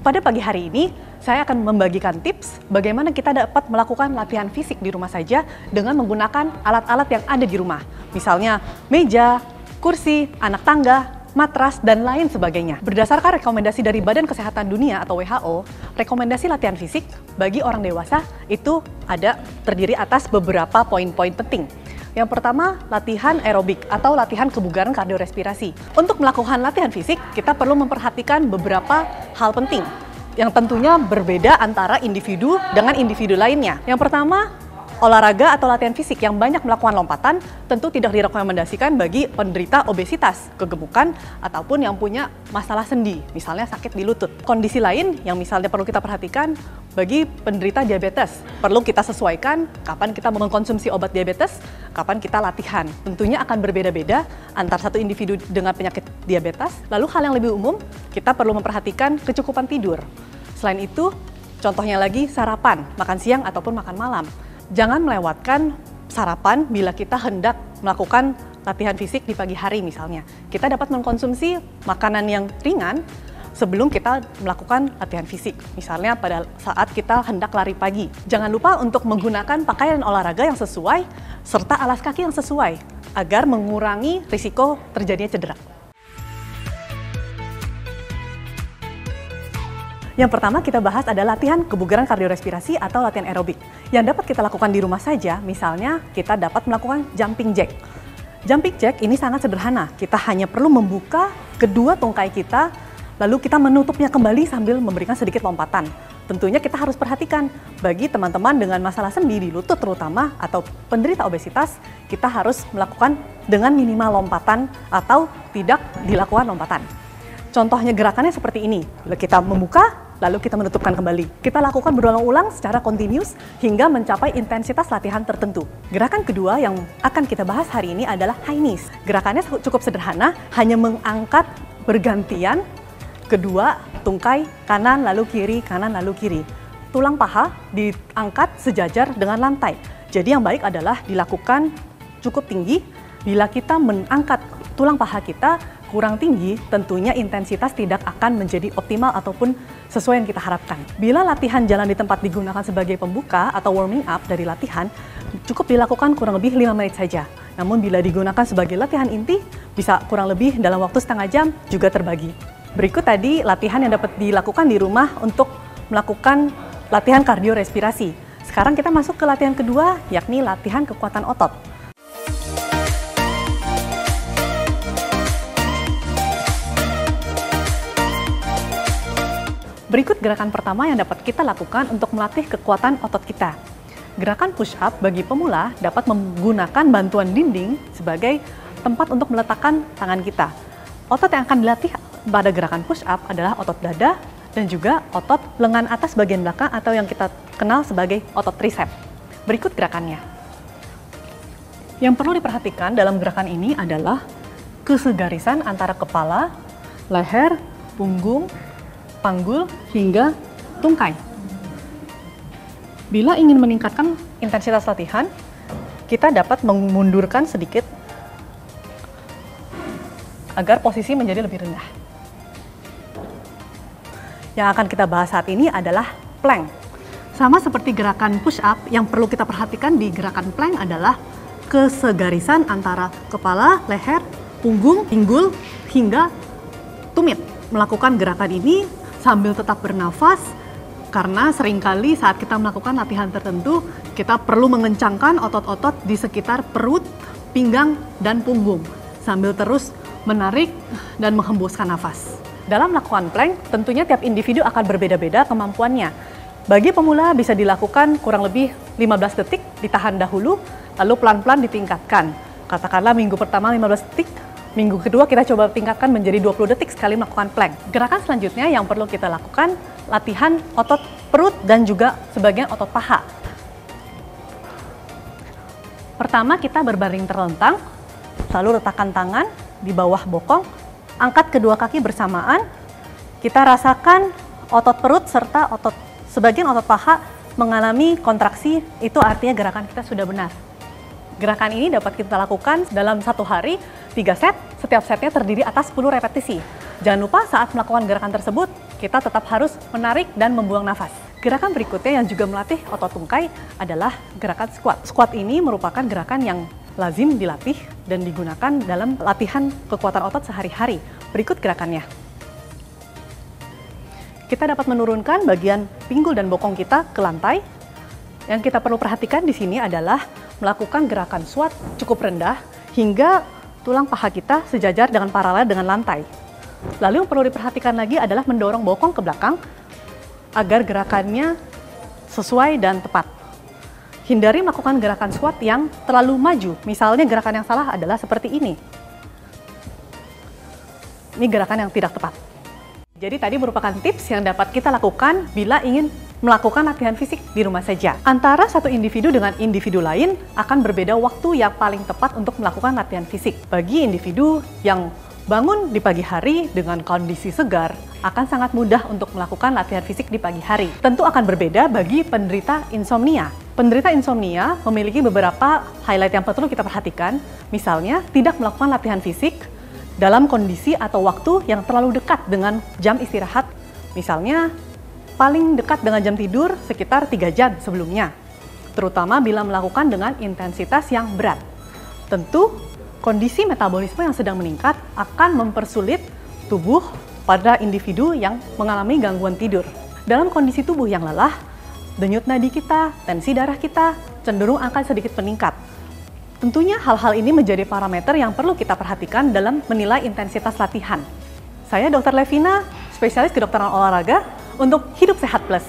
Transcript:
Pada pagi hari ini, saya akan membagikan tips bagaimana kita dapat melakukan latihan fisik di rumah saja dengan menggunakan alat-alat yang ada di rumah. Misalnya meja, kursi, anak tangga, matras, dan lain sebagainya. Berdasarkan rekomendasi dari Badan Kesehatan Dunia atau WHO, rekomendasi latihan fisik bagi orang dewasa itu terdiri atas beberapa poin-poin penting. Yang pertama, latihan aerobik atau latihan kebugaran kardiorespirasi. Untuk melakukan latihan fisik, kita perlu memperhatikan beberapa hal penting yang tentunya berbeda antara individu dengan individu lainnya. Yang pertama, olahraga atau latihan fisik yang banyak melakukan lompatan tentu tidak direkomendasikan bagi penderita obesitas, kegemukan, ataupun yang punya masalah sendi, misalnya sakit di lutut. Kondisi lain yang misalnya perlu kita perhatikan bagi penderita diabetes, perlu kita sesuaikan kapan kita mengkonsumsi obat diabetes, kapan kita latihan. Tentunya akan berbeda-beda antar satu individu dengan penyakit diabetes. Lalu hal yang lebih umum, kita perlu memperhatikan kecukupan tidur. Selain itu, contohnya lagi sarapan, makan siang ataupun makan malam. Jangan melewatkan sarapan bila kita hendak melakukan latihan fisik di pagi hari misalnya. Kita dapat mengkonsumsi makanan yang ringan sebelum kita melakukan latihan fisik. Misalnya pada saat kita hendak lari pagi. Jangan lupa untuk menggunakan pakaian olahraga yang sesuai serta alas kaki yang sesuai agar mengurangi risiko terjadinya cedera. Yang pertama kita bahas adalah latihan kebugaran kardiorespirasi atau latihan aerobik. Yang dapat kita lakukan di rumah saja, misalnya kita dapat melakukan jumping jack. Jumping jack ini sangat sederhana, kita hanya perlu membuka kedua tungkai kita, lalu kita menutupnya kembali sambil memberikan sedikit lompatan. Tentunya kita harus perhatikan, bagi teman-teman dengan masalah sendi di lutut terutama, atau penderita obesitas, kita harus melakukan dengan minimal lompatan atau tidak dilakukan lompatan. Contohnya gerakannya seperti ini, kita membuka, lalu kita menutupkan kembali. Kita lakukan berulang-ulang secara kontinus hingga mencapai intensitas latihan tertentu. Gerakan kedua yang akan kita bahas hari ini adalah high knees. Gerakannya cukup sederhana, hanya mengangkat bergantian kedua tungkai kanan lalu kiri, kanan lalu kiri. Tulang paha diangkat sejajar dengan lantai. Jadi yang baik adalah dilakukan cukup tinggi. Bila kita mengangkat tulang paha kita kurang tinggi, tentunya intensitas tidak akan menjadi optimal ataupun sesuai yang kita harapkan. Bila latihan jalan di tempat digunakan sebagai pembuka atau warming up dari latihan, cukup dilakukan kurang lebih 5 menit saja. Namun bila digunakan sebagai latihan inti, bisa kurang lebih dalam waktu setengah jam juga terbagi. Berikut tadi latihan yang dapat dilakukan di rumah untuk melakukan latihan kardiorespirasi. Sekarang kita masuk ke latihan kedua, yakni latihan kekuatan otot. Berikut gerakan pertama yang dapat kita lakukan untuk melatih kekuatan otot kita. Gerakan push up bagi pemula dapat menggunakan bantuan dinding sebagai tempat untuk meletakkan tangan kita. Otot yang akan dilatih pada gerakan push up adalah otot dada dan juga otot lengan atas bagian belakang atau yang kita kenal sebagai otot tricep. Berikut gerakannya. Yang perlu diperhatikan dalam gerakan ini adalah kesegarisan antara kepala, leher, punggung, panggul, hingga tungkai. Bila ingin meningkatkan intensitas latihan, kita dapat memundurkan sedikit agar posisi menjadi lebih rendah. Yang akan kita bahas saat ini adalah plank. Sama seperti gerakan push up, yang perlu kita perhatikan di gerakan plank adalah kesegarisan antara kepala, leher, punggung, pinggul, hingga tumit. Melakukan gerakan ini sambil tetap bernafas, karena seringkali saat kita melakukan latihan tertentu, kita perlu mengencangkan otot-otot di sekitar perut, pinggang, dan punggung, sambil terus menarik dan menghembuskan nafas. Dalam melakukan plank, tentunya tiap individu akan berbeda-beda kemampuannya. Bagi pemula bisa dilakukan kurang lebih 15 detik, ditahan dahulu, lalu pelan-pelan ditingkatkan. Katakanlah minggu pertama 15 detik, minggu kedua kita coba tingkatkan menjadi 20 detik sekali melakukan plank. Gerakan selanjutnya yang perlu kita lakukan, latihan otot perut dan juga sebagian otot paha. Pertama kita berbaring terlentang, lalu letakkan tangan di bawah bokong, angkat kedua kaki bersamaan, kita rasakan otot perut serta sebagian otot paha mengalami kontraksi, itu artinya gerakan kita sudah benar. Gerakan ini dapat kita lakukan dalam 1 hari 3 set, setiap setnya terdiri atas 10 repetisi. Jangan lupa saat melakukan gerakan tersebut, kita tetap harus menarik dan membuang nafas. Gerakan berikutnya yang juga melatih otot tungkai adalah gerakan squat. Squat ini merupakan gerakan yang lazim dilatih dan digunakan dalam latihan kekuatan otot sehari-hari. Berikut gerakannya. Kita dapat menurunkan bagian pinggul dan bokong kita ke lantai. Yang kita perlu perhatikan di sini adalah melakukan gerakan squat cukup rendah hingga tulang paha kita sejajar dengan paralel dengan lantai. Lalu yang perlu diperhatikan lagi adalah mendorong bokong ke belakang agar gerakannya sesuai dan tepat. Hindari melakukan gerakan squat yang terlalu maju. Misalnya gerakan yang salah adalah seperti ini. Ini gerakan yang tidak tepat. Jadi tadi merupakan tips yang dapat kita lakukan bila ingin melakukan latihan fisik di rumah saja. Antara satu individu dengan individu lain akan berbeda waktu yang paling tepat untuk melakukan latihan fisik. Bagi individu yang bangun di pagi hari dengan kondisi segar, akan sangat mudah untuk melakukan latihan fisik di pagi hari. Tentu akan berbeda bagi penderita insomnia. Penderita insomnia memiliki beberapa highlight yang perlu kita perhatikan, misalnya tidak melakukan latihan fisik dalam kondisi atau waktu yang terlalu dekat dengan jam istirahat, misalnya paling dekat dengan jam tidur sekitar 3 jam sebelumnya, terutama bila melakukan dengan intensitas yang berat. Tentu, kondisi metabolisme yang sedang meningkat akan mempersulit tubuh pada individu yang mengalami gangguan tidur. Dalam kondisi tubuh yang lelah, denyut nadi kita, tensi darah kita cenderung akan sedikit meningkat. Tentunya hal-hal ini menjadi parameter yang perlu kita perhatikan dalam menilai intensitas latihan. Saya Dr. Levina, spesialis kedokteran olahraga untuk Hidup Sehat Plus.